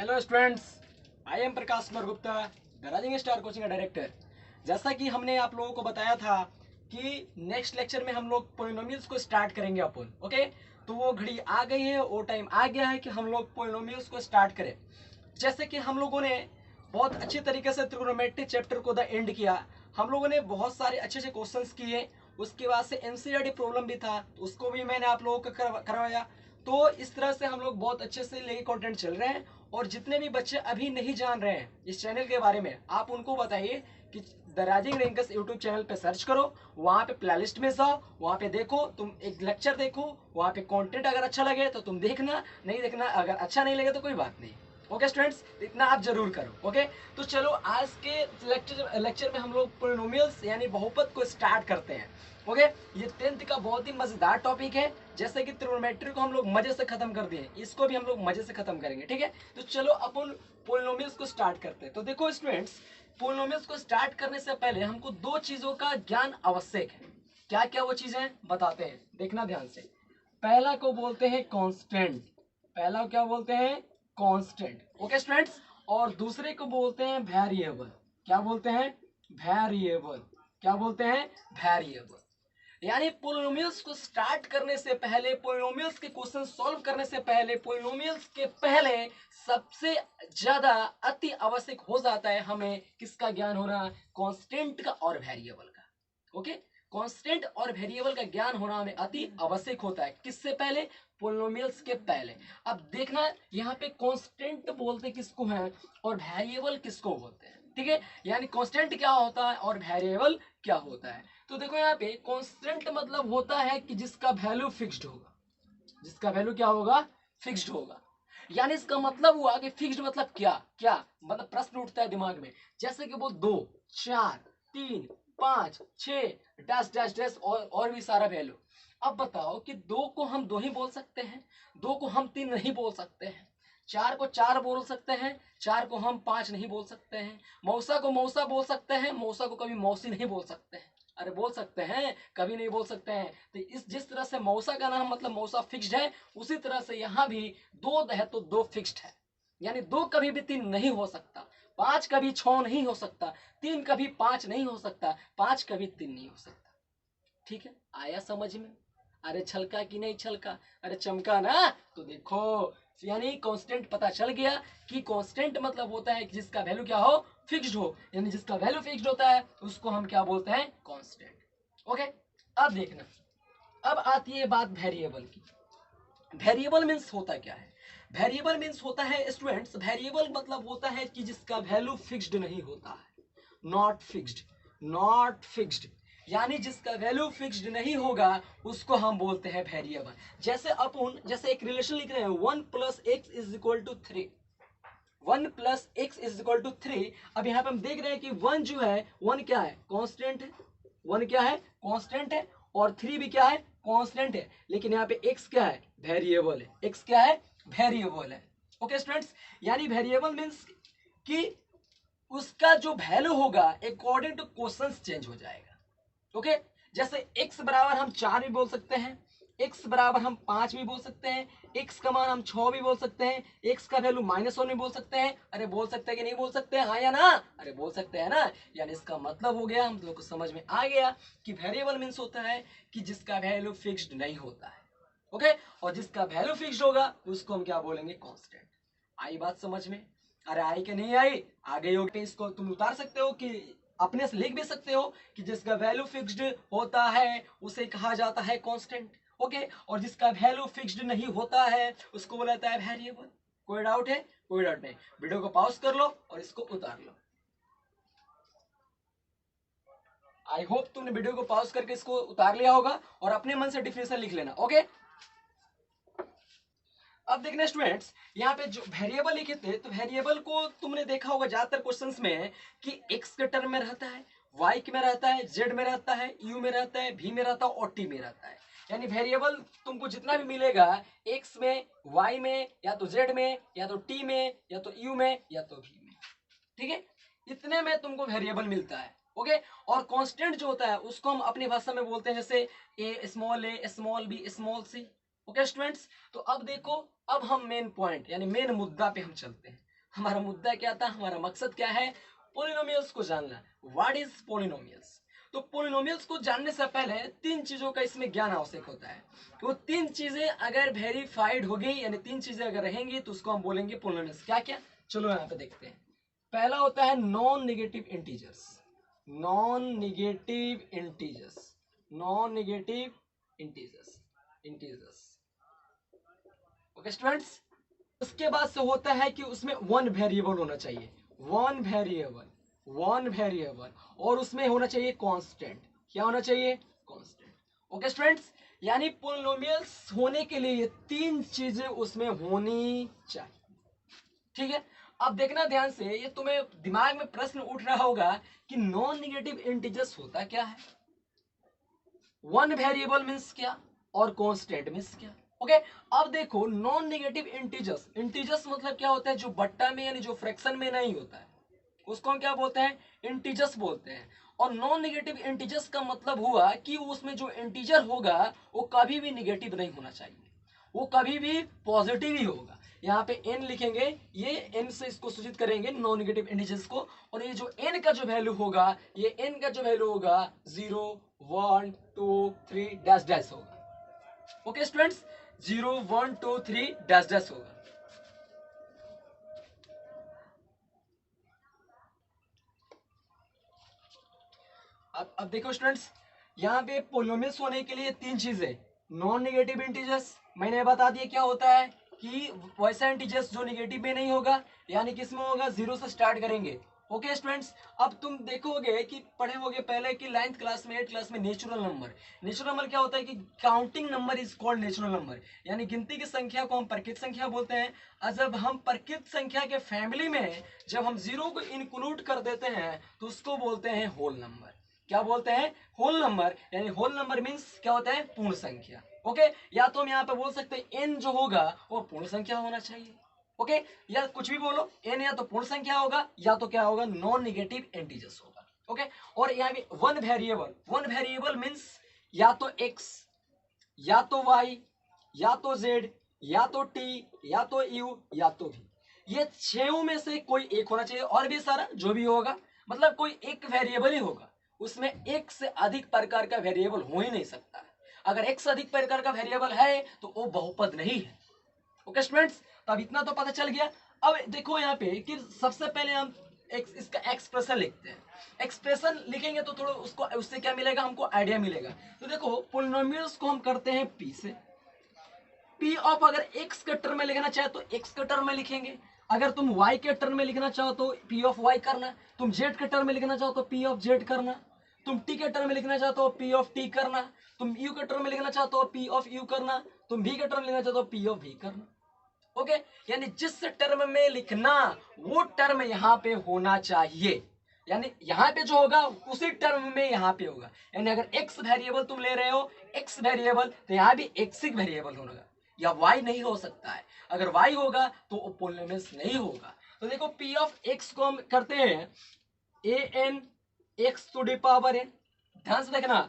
Hello students, I am Prakash Kumar Gupta, the rising star coaching का director. जैसा कि हमने आप लोगों को बताया था कि नेक्स्ट लेक्चर में हम लोग पोलिनोमियल्स को स्टार्ट करेंगे अपन। ओके, तो वो घड़ी आ गई है, वो टाइम आ गया है कि हम लोग पोलिनोमियल्स को स्टार्ट करें। जैसे कि हम लोगों ने बहुत अच्छी तरीके से ट्रिग्नोमेट्री चैप्टर को द एंड किया। हम लोगों ने बहुत सारे अच्छे अच्छे क्वेश्चंस किए, उसके बाद से एनसीईआरटी प्रॉब्लम भी था, उसको भी मैंने आप लोगों को करवाया। तो इस तरह से हम लोग बहुत अच्छे से लेके कंटेंट चल रहे हैं। और जितने भी बच्चे अभी नहीं जान रहे हैं इस चैनल के बारे में, आप उनको बताइए कि the rising rankers YouTube channel पे सर्च करो, वहाँ पे प्लेलिस्ट में जाओ, वहाँ पे देखो, तुम एक लेक्चर देखो, वहाँ पे कंटेंट अगर अच्छा लगे तो तुम देखना, नहीं देखना अगर अच्छा नहीं लगे तो कोई बात नहीं। ओके स्टूडेंट्स, इतना आप जरूर करो। ओके, तो चलो आज के लेक्चर में हम लोग पोलिनोमियल्स यानी बहुपद को स्टार्ट करते हैं। ओके, ये 10th का बहुत ही मजेदार टॉपिक है। जैसे कि ट्रिग्नोमेट्री को हम लोग मजे से खत्म कर दिए, इसको भी हम लोग मजे से खत्म करेंगे। ठीक है, तो चलो अपन पोलिनोमियल्स को स्टार्ट करते हैं। तो देखो स्टूडेंट्स, पोलिनोमियल्स को स्टार्ट करने से पहले हमको दो चीजों का ज्ञान आवश्यक है। क्या क्या वो चीजें बताते हैं, देखना ध्यान से। पहला को बोलते हैं कांस्टेंट, पहला क्या बोलते हैं, कांस्टेंट। ओके स्टूडेंट्स, और दूसरे को बोलते हैं वेरिएबल। क्या बोलते हैं, वेरिएबल। क्या बोलते हैं, वेरिएबल। यानी पोलिनोमियल्स को स्टार्ट करने से पहले, पोलिनोमियल्स के क्वेश्चन सॉल्व करने से पहले, पोलिनोमियल्स के पहले सबसे ज्यादा अति आवश्यक हो जाता है हमें किसका ज्ञान होना, कांस्टेंट का और वेरिएबल का। ओके, कांस्टेंट और वेरिएबल का ज्ञान होना हमें अति आवश्यक होता है। किससे पहले, पोलिनोमियल्स के पहले। अब देखना यहाँ पे कांस्टेंट बोलते किसको हैं और वेरिएबल किसको बोलते हैं। ठीक है, यानी कांस्टेंट क्या होता है और वेरिएबल क्या होता है। तो देखो यहाँ पे कांस्टेंट मतलब होता है कि जिसका वैल्यू फिक्स्ड होगा, जिसका वैल्यू क्या होगा, फिक्स्ड होगा। यानी इसका मतलब हुआ कि फिक्स्ड मतलब क्या, क्या मतलब प्रश्न उठता है दिमाग में, जैसे कि वो 2, 4, 3, 5, 6 डैश डैश डैश और भी सारा वैल्यू। अब बताओ कि 2 को हम 2 ही बोल सकते हैं, 2 को हम 3 नहीं बोल सकते हैं, 4 को 4 बोल सकते हैं, 4 को हम 5 नहीं बोल सकते हैं, मौसा को मौसा बोल सकते हैं, मौसा को कभी मौसी नहीं बोल सकते हैं। अरे बोल सकते हैं, कभी नहीं बोल सकते हैं। तो इस जिस तरह से मौसा का नाम मतलब मौसा फिक्स्ड है, उसी तरह से यहाँ भी 2 है तो 2 फिक्स्ड है। यानी 2 कभी भी 3 नहीं हो सकता, 5 कभी 6 नहीं हो सकता, 3 कभी 5 नहीं हो सकता, 5 कभी 3 नहीं हो सकता। ठीक है, आया समझ में। अरे छलका कि नहीं छलका, अरे चमका ना। तो देखो, यानी कांस्टेंट पता चल गया कि कांस्टेंट मतलब होता है कि जिसका वैल्यू क्या हो, फिक्स्ड हो। यानी जिसका वैल्यू फिक्स्ड होता है उसको हम क्या बोलते हैं, कांस्टेंट। ओके, अब देखना, अब आती है बात वेरिएबल की। वेरिएबल मीन्स होता क्या है, वेरिएबल मीन्स होता है स्टूडेंट्स, वेरिएबल मतलब होता है कि जिसका वैल्यू फिक्स्ड नहीं होता है, नॉट फिक्स्ड, नॉट फिक्स्ड। यानी जिसका वैल्यू फिक्स्ड नहीं होगा उसको हम बोलते हैं वेरिएबल। जैसे अपन जैसे एक रिलेशन लिख रहे हैं, 1 + x = 3, 1 + x = 3। अब यहाँ पे हम देख रहे हैं कि 1 जो है, 1 क्या है, कांस्टेंट है, 1 क्या है, कांस्टेंट है, और 3 भी क्या है, कांस्टेंट है। लेकिन यहाँ पे x क्या है, वेरिएबल है, x क्या है, वेरिएबल है। ओके स्टूडेंट्स, यानी वेरिएबल मीन्स कि उसका जो वैल्यू होगा अकॉर्डिंग टू क्वेश्चंस चेंज हो जाएगा। ओके, जैसे x बराबर हम 4 भी बोल सकते हैं, x बराबर हम 5 भी बोल सकते हैं, x का मान हम 6 भी बोल सकते हैं, x का वैल्यू -1 भी बोल सकते हैं। अरे बोल सकते हैं कि नहीं बोल सकते हैं, हाँ या ना, अरे बोल सकते हैं ना। यानी इसका मतलब हो गया, हम लोग को समझ में आ गया कि वेरिएबल मीन्स होता है कि जिसका वैल्यू फिक्स्ड नहीं होता है। ओके, और जिसका वैल्यू फिक्स्ड होगा उसको हम क्या बोलेंगे, कांस्टेंट। आई बात समझ में, अरे आई कि नहीं आई, आ गई होगी। इसको तुम उतार सकते हो कि अपने से लिख भी सकते हो कि जिसका वैल्यू फिक्स्ड होता है उसे कहा जाता है कांस्टेंट। ओके, और जिसका वैल्यू फिक्स्ड नहीं होता है उसको बोला जाता है वेरिएबल। कोई डाउट है, कोई डाउट नहीं। वीडियो को पॉज कर लो और इसको उतार लो। आई होप तुमने वीडियो को पॉज करके इसको उतार लिया होगा और अपने मन से डिफिनेशन लिख लेना। ओके, अब देखना स्टूडेंट्स, यहाँ पे जो वेरिएबल लिखे थे, तो वेरिएबल को तुमने देखा होगा ज्यादातर क्वेश्चंस में कि x के टर्म में रहता है, y के में रहता है, z में रहता है, u में रहता है, v में रहता है और t में रहता है। यानी वेरिएबल तुमको जितना भी मिलेगा x में, y में, या तो z में, या तो t में, या तो u में, या तो v में। ठीक है, इतने में तुमको वेरिएबल मिलता है। ओके, और कांस्टेंट जो होता है उसको हम अपनी भाषा में बोलते हैं जैसे a small b small c। Okay students, तो अब देखो, अब हम मेन पॉइंट यानी मेन मुद्दा पे हम चलते हैं। हमारा मुद्दा क्या था, हमारा मकसद क्या है, पोलिनोमियल्स को जानना। What is polynomials? तो पोलिनोमियल्स को जानने से पहले तीन चीजों का इसमें ज्ञान आवश्यक होता है। वो तीन चीजें अगर वेरीफाइड होगी, यानी तीन चीजें अगर रहेंगी, तो उसको हम बोलेंगे पोलिनोमियल्स। क्या क्या, चलो यहाँ पे देखते हैं। पहला होता है non negative integers. Non negative integers, non negative integers, integers. Okay students, उसके बाद से होता है कि उसमें वन वेरिएबल होना चाहिए, वन वेरिएबल, वन वेरिएबल, और उसमें होना चाहिए कांस्टेंट। क्या होना चाहिए? कांस्टेंट। ओके स्टूडेंट्स, यानी पोलिनोमियल्स होने के लिए ये तीन चीजें उसमें होनी चाहिए। ठीक है, अब देखना ध्यान से, ये तुम्हें दिमाग में प्रश्न उठ रहा होगा कि नॉन निगेटिव इंटीजर्स होता क्या है, वन वेरिएबल मींस क्या, और कांस्टेंट मींस क्या। ओके, अब देखो नॉन नेगेटिव इंटीजर्स, इंटीजर्स मतलब क्या होता है, जो बट्टा में यानी जो फ्रैक्शन में नहीं होता है, उसको हम क्या बोलते हैं? इंटीजर्स बोलते हैं। और नॉन नेगेटिव इंटीजर्स का मतलब हुआ कि उसमें जो इंटीजर होगा वो कभी भी निगेटिव नहीं होना चाहिए, वो कभी भी पॉजिटिव ही होगा। यहाँ पे n लिखेंगे, ये n से इसको सूचित करेंगे नॉन नेगेटिव इंटीजर्स को, और ये जो n का जो वैल्यू होगा, ये n का जो वैल्यू होगा 0 1 2 3 डैश डैश होगा। ओके स्टूडेंट्स, 0 1 2 3 डैश डैश होगा। अब देखो स्टूडेंट्स, यहाँ पे पोलिनोमियल्स होने के लिए तीन चीजें, नॉन नेगेटिव इंटीजर्स मैंने बता दिया क्या होता है, कि वैसा इंटीजर्स जो नेगेटिव में नहीं होगा, यानी किसमें होगा, जीरो से स्टार्ट करेंगे। ओके स्टूडेंट्स, अब तुम देखोगे कि पढ़े होगे पहले कि 9th क्लास में 8th क्लास में नेचुरल नंबर, नेचुरल नंबर क्या होता है कि counting number is called natural number, यानी गिनती की संख्या को हम प्रकृत संख्या बोलते हैं। और जब हम प्रकृत संख्या के फैमिली में जब हम जीरो को इंक्लूड कर देते हैं तो उसको बोलते हैं होल नंबर। क्या बोलते हैं? होल नंबर, यानी होल नंबर मींस क्या होता है? पूर्ण संख्या। ओके, या तो हम यहाँ पे बोल सकते हैं n जो होगा वो पूर्ण संख्या होना चाहिए। ओके, या कुछ भी बोलो, n या तो पूर्ण संख्या होगा या तो क्या होगा, नॉन नेगेटिव इंटीजर्स होगा। ओके, और यहाँ पे one variable, one variable means या तो x, या तो y, या तो z, या तो t, या तो u, या तो v, ये छह में से कोई एक होना चाहिए, और भी सारा जो भी होगा, मतलब कोई एक वेरिएबल ही होगा, उसमें एक से अधिक प्रकार का वेरिएबल हो ही नहीं सकता है। अगर एक से अधिक प्रकार का वेरिएबल है तो वो बहुपद नहीं है। ओके स्टूडेंट्स, तो अब इतना तो पता चल गया। अब देखो यहाँ पे कि सबसे पहले हम इसका एक्सप्रेशन लिखते हैं। एक्सप्रेशन लिखेंगे तो थोड़ा उसको उससे क्या मिलेगा, हमको आइडिया मिलेगा। तो देखो पोलिनोमियल्स को हम करते हैं p से, p ऑफ अगर x के टर्म में लिखना चाहे तो x के टर्म में लिखेंगे, अगर तुम y के टर्म में लिखना चाहो तो p ऑफ y करना, तुम z के टर्म में लिखना चाहो तो p ऑफ z करना, तुम t के टर्म में लिखना चाहो तो p ऑफ t करना, तुम u के टर्म में लिखना चाहो तो p ऑफ u करना, तुम v के टर्म में लिखना चाहो तो p ऑफ v करना। ओके, यानी जिस टर्म में लिखना वो टर्म यहाँ पे होना चाहिए, यानी यहाँ पे जो होगा उसी टर्म में यहाँ पे होगा। यानी अगर x वेरिएबल तुम ले रहे हो, x वेरिएबल, तो यहाँ भी x वेरिएबल होगा, या y नहीं हो सकता है। अगर y होगा तो पोलिनोमियल्स नहीं होगा। तो देखो p ऑफ x को हम करते हैं an x to the power n, ध्यान से देखना,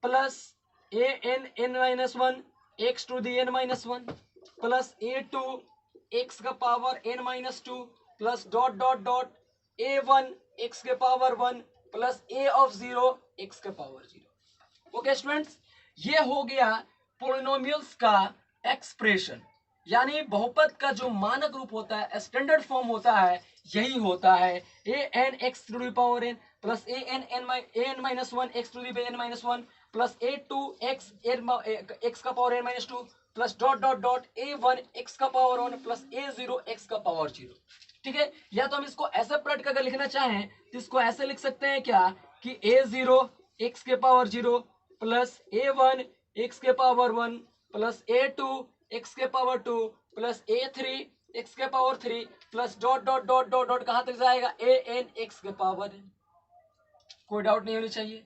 plus an n minus one x to the n minus one, plus a two x का power n minus two, plus dot dot dot a one x के power one, plus a of zero x के power zero. Okay students, ये हो गया polynomials का expression, यानी बहुपद का जो मानक रूप होता है, स्टैंडर्ड फॉर्म होता है, यही होता है a n x to the power n plus a n minus one x to the n minus one, plus a two x x का power n minus two, plus dot dot dot a one x का power one, plus a zero x का power zero. ठीक है, या तो हम इसको ऐसे पलट कर लिखना चाहें तो इसको ऐसे लिख सकते हैं क्या, कि ए जीरो एक्स के power zero, plus a one x के power one, plus a two x के power two, plus a three x के power three, plus dot dot dot dot dot कहां तक जाएगा, ए एन एक्स के power n। कोई doubt नहीं होनी चाहिए।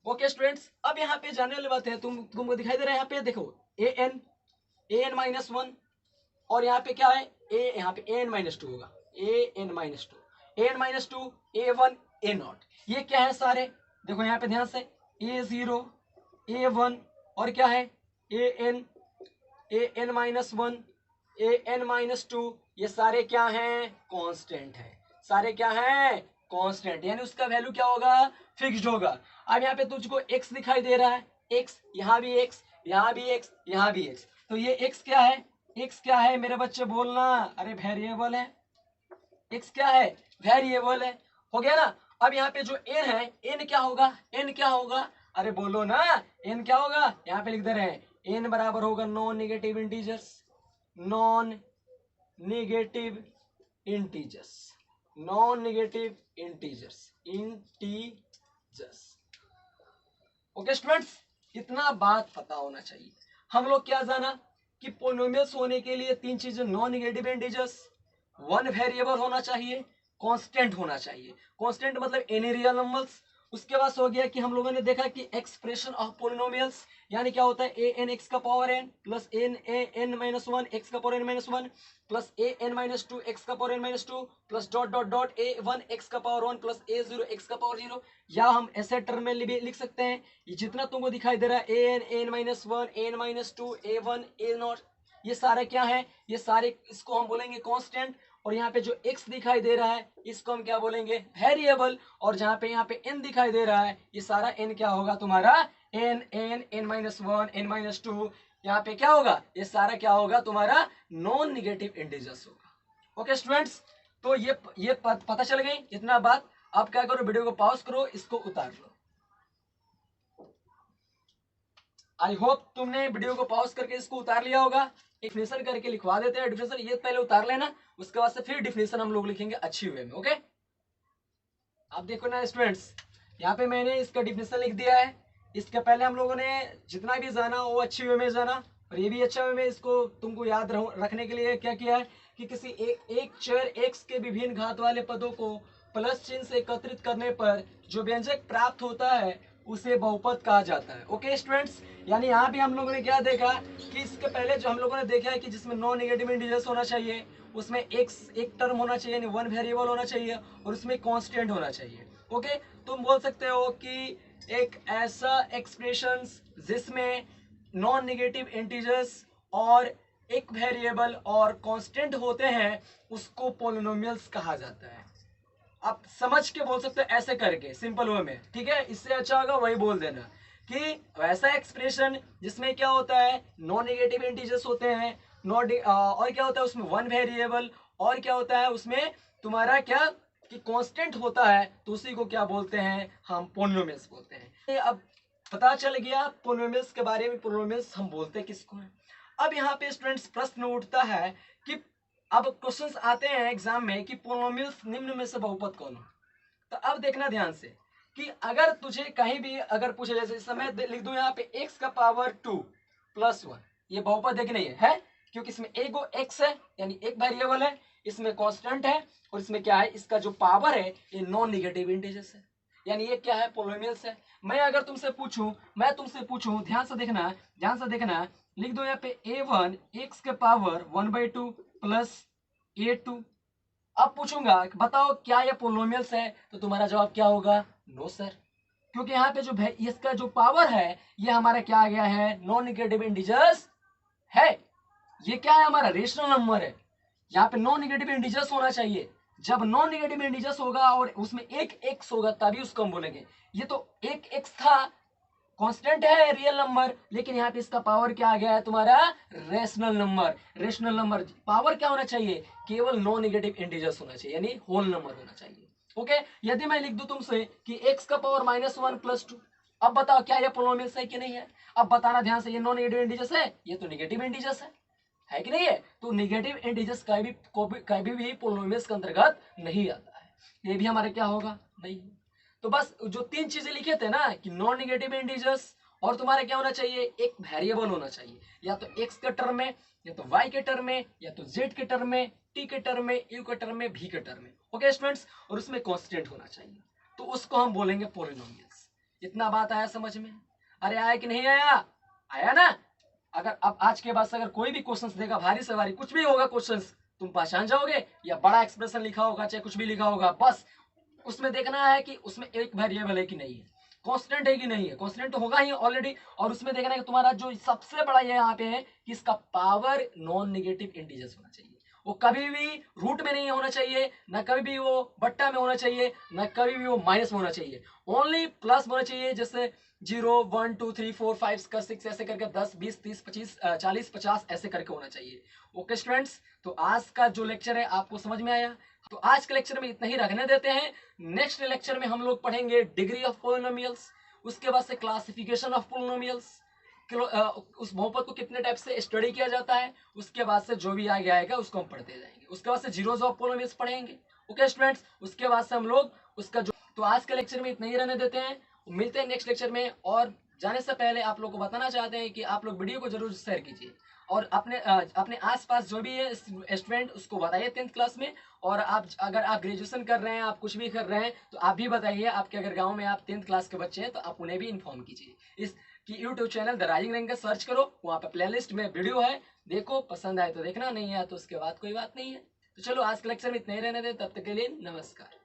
ओके स्टूडेंट्स, अब यहाँ पे जानने वाली बात है, तुमको दिखाई दे रहा है यहाँ पे, देखो ए एन माइनस वन, और यहाँ पे क्या है, ए यहाँ पे ए एन माइनस टू होगा, a n minus two, a n minus two, a one, a nought, ये क्या है सारे, देखो यहाँ पे ध्यान से, ए जीरो, ए वन, और क्या है, a n minus one, an-2 ये सारे क्या हैं? कांस्टेंट है। सारे क्या हैं? कांस्टेंट, यानी उसका वैल्यू क्या होगा? फिक्स्ड होगा। अब यहाँ पे तुझको x दिखाई दे रहा है, x, यहाँ भी x, यहाँ भी x, यहाँ भी x, तो ये x क्या है? x क्या है मेरे बच्चे बोलना? अरे वेरिएबल है। x क्या है? वेरिएबल है। हो गया ना? अब यहाँ पे जो n है, n क्या होगा? n क्या होगा? अरे बोलो ना, n क्या होगा? यहाँ पे लिख दे रहे हैं n बराबर होगा non negative integers, non negative integers, non negative integers, integers. Okay students, इतना बात पता होना चाहिए। हम लोग क्या जाना कि पोलिनोमियल्स होने के लिए तीन चीजें, non negative integers, one variable होना चाहिए, कांस्टेंट होना चाहिए। कांस्टेंट मतलब एनी रियल नंबर्स। उसके बाद हो गया कि हम लोगों ने देखा कि एक्सप्रेशन ऑफ पोलिनोमियल्स, यानी क्या होता है? ए एन एक्स का power n plus n a n minus one x का power n minus one plus a n minus two x का power n minus two plus dot dot dot a one x का power one plus a zero x का power zero. या हम ऐसे term में लिख सकते हैं, ये जितना तुमको दिखाई दे रहा है a n minus one n minus two a one a nought, ये सारे क्या है? ये सारे, इसको हम बोलेंगे कांस्टेंट। और यहाँ पे जो x दिखाई दे रहा है इसको हम क्या बोलेंगे? वेरिएबल। और जहाँ पे n दिखाई दे रहा है ये सारा n क्या होगा तुम्हारा? n minus one n minus to, यहाँ पे क्या होगा? ये सारा क्या होगा तुम्हारा? नॉन निगेटिव इंटीजर्स होगा। ओके स्टूडेंट्स, तो ये पता चल गई इतना बात। आप क्या करो, वीडियो को पॉज करो, इसको उतार लो। आई होप तुमने वीडियो को पॉज करके इसको उतार लिया होगा। डिफिनेशन करके लिखवा देते हैं, डिफिनेशन ये पहले उतार लेना, उसके बाद से फिर डिफिनेशन हम लोग लिखेंगे अच्छी वे में। ओके, आप देखो ना स्टूडेंट्स, यहाँ पे मैंने इसका डिफिनेशन लिख दिया है। इसके पहले हम लोगों ने जितना भी जाना वो अच्छी वे में जाना, और ये भी अच्छा वे में इसको तुमको याद रखने के लिए क्या किया है कि किसी एक चर x के विभिन्न घात वाले पदों को प्लस चिन्ह से एकत्रित करने पर जो व्यंजक प्राप्त होता है उसे बहुपद कहा जाता है। ओके स्टूडेंट्स, यानी यहाँ भी हम लोगों ने क्या देखा कि इसके पहले जो हम लोगों ने देखा है कि जिसमें नॉन नेगेटिव इंटीजर्स होना चाहिए, उसमें एक टर्म होना चाहिए, यानी वन वेरिएबल होना चाहिए, और उसमें कांस्टेंट होना चाहिए। ओके, तुम बोल सकते हो कि एक ऐसा एक्सप्रेशन जिसमें नॉन नेगेटिव इंटीजर्स और एक वेरिएबल और कांस्टेंट होते हैं उसको पोलिनोमियल्स कहा जाता है। आप समझ के बोल सकते हो ऐसे करके, सिंपल वे में, ठीक है? इससे अच्छा होगा वही बोल देना कि वैसा एक्सप्रेशन जिसमें क्या होता है? नॉन नेगेटिव इंटीजर्स होते हैं, और क्या होता है उसमें? वन वेरिएबल, और क्या होता है उसमें तुम्हारा क्या कि कांस्टेंट होता है, तो उसी को क्या बोलते हैं? हम पोलिनोमियल्स बोलते हैं। अब पता चल गया पोलिनोमियल्स के बारे में, पोलिनोमियल्स हम बोलते किसको हैं। अब यहाँ पे स्टूडेंट्स प्रश्न उठता है कि अब क्वेश्चंस आते हैं एग्जाम में कि पोलिनोमियल्स निम्न में से बहुपद कौन है। तो अब देखना ध्यान से कि अगर तुझे कहीं भी अगर पूछे, जैसे इस समय लिख दूं यहाँ पे x का पावर 2 प्लस 1, ये बहुपद है कि नहीं है? क्योंकि इसमें एगो x है, यानी एक वेरिएबल है, इसमें कांस्टेंट है, और इसमें क्या है? इसका जो पावर है ये नॉन नेगेटिव इंटीजर्स है, यानी ये क्या है? पोलिनोमियल्स है। मैं अगर तुमसे पूछूं, ध्यान से देखना, लिख दो यहाँ पे a1 x के पावर 1/2 प्लस a2। अब पूछूंगा बताओ क्या ये पोलिनोमियल्स है, तो तुम्हारा जवाब क्या होगा? नो सर, क्योंकि यहाँ पे जो इसका जो पावर है ये हमारा क्या आ गया है? नॉन नेगेटिव इंटीजर्स है। ये क्या है? हमारा रेशनल नंबर है। यहाँ पे नॉन नेगेटिव इंटीजर्स होना चाहिए। जब नॉन नेगेटिव इंटीजर्स होगा और उसमें एक एक्स होगा तभी उसको हम बोलेंगे। ये तो एक एक्स था, कांस्टेंट है, रियल नंबर, लेकिन यहाँ पे इसका पावर क्या आ गया है? तुम्हारा rational number. Rational number power क्या होना चाहिए? केवल नॉन नेगेटिव इंटीजर्स होना चाहिए, यानी होल नंबर होना चाहिए। ओके, यदि मैं लिख दूं तुमसे कि x का पावर -1 + 2, अब बताओ क्या ये पोलिनोमियल्स है कि नहीं है? अब बताना ध्यान से, ये नॉन नेगेटिव इंटीजर्स है, ये तो नेगेटिव इंटीजर्स है कि नहीं है? तो नेगेटिव इंटीजर्स कभी भी पोलिनोमियल्स के अंतर्गत नहीं आता है। ये भी हमारा क्या होगा? नहीं। तो बस जो तीन चीजें लिखे थे ना कि नॉन नेगेटिव इंटीजर्स, और तुम्हारा क्या होना चाहिए? एक वेरिएबल होना चाहिए, या तो x के टर्म में, या तो y के टर्म में, या तो z के टर्म में, t के टर्म में, u के टर्म में, v के टर्म में। ओके स्टूडेंट्स, और उसमें कांस्टेंट होना चाहिए, तो उसको हम बोलेंगे पोलिनोमियल्स। इतना बात आया समझ में? अरे आया कि नहीं आया? आया ना? अगर अब आज के बाद अगर कोई भी क्वेश्चन देगा, भारी से भारी कुछ भी होगा क्वेश्चन, तुम पहचान जाओगे, या बड़ा एक्सप्रेशन लिखा होगा, चाहे कुछ भी लिखा होगा, बस उसमें देखना है कि उसमें एक वेरिएबल है कि नहीं है। कांस्टेंट है कि नहीं है, कांस्टेंट तो होगा ही ऑलरेडी। और उसमें देखना है कि तुम्हारा जो सबसे बड़ा ये यहाँ पे है कि इसका पावर नॉन नेगेटिव इंटीजर्स होना चाहिए, वो कभी भी रूट में नहीं होना चाहिए, ना कभी भी वो बट्टा में होना चाहिए, ना कभी भी वो माइनस में होना चाहिए, ओनली प्लस होना चाहिए। जैसे 0 1 2 3 4 5 6 ऐसे करके 10 20 30 25 40 50 ऐसे करके होना चाहिए। ओके स्टूडेंट्स, तो आज का जो लेक्चर है आपको समझ में आया, तो आज के लेक्चर में इतना ही रखने देते हैं। नेक्स्ट लेक्चर में हम लोग पढ़ेंगे डिग्री ऑफ पोलिनोमियल्स, उसके बाद से क्लासिफिकेशन ऑफ पोलिनोमियल्स, उस बहुपद को कितने टाइप से स्टडी किया जाता है, उसके बाद से जो भी आगे आएगा उसको हम पढ़ते जाएंगे। उसके बाद से जीरोस ऑफ पोलिनोमियल्स पढ़ेंगे। ओके स्टूडेंट्स, उसके बाद से हम लोग उसका जो, तो आज के लेक्चर में इतना ही रहने देते हैं, मिलते हैं नेक्स्ट लेक्चर में। और जाने से पहले आप लोग को बताना चाहते हैं कि आप लोग वीडियो को जरूर शेयर कीजिए और अपने आसपास जो भी है स्टूडेंट उसको बताइए 10th क्लास में। और आप अगर आप ग्रेजुएशन कर रहे हैं, आप कुछ भी कर रहे हैं, तो आप भी बताइए, आपके अगर गांव में आप 10th क्लास के बच्चे हैं तो आप उन्हें भी इन्फॉर्म कीजिए। इस कि YouTube channel the rising rank का सर्च करो, वहाँ पे प्लेलिस्ट में वीडियो है, देखो, पसंद आए तो देखना, नहीं आया तो उसके बाद कोई बात नहीं है। तो चलो आज के लेक्चर में इतना ही रहने दें, तब तक के लिए नमस्कार।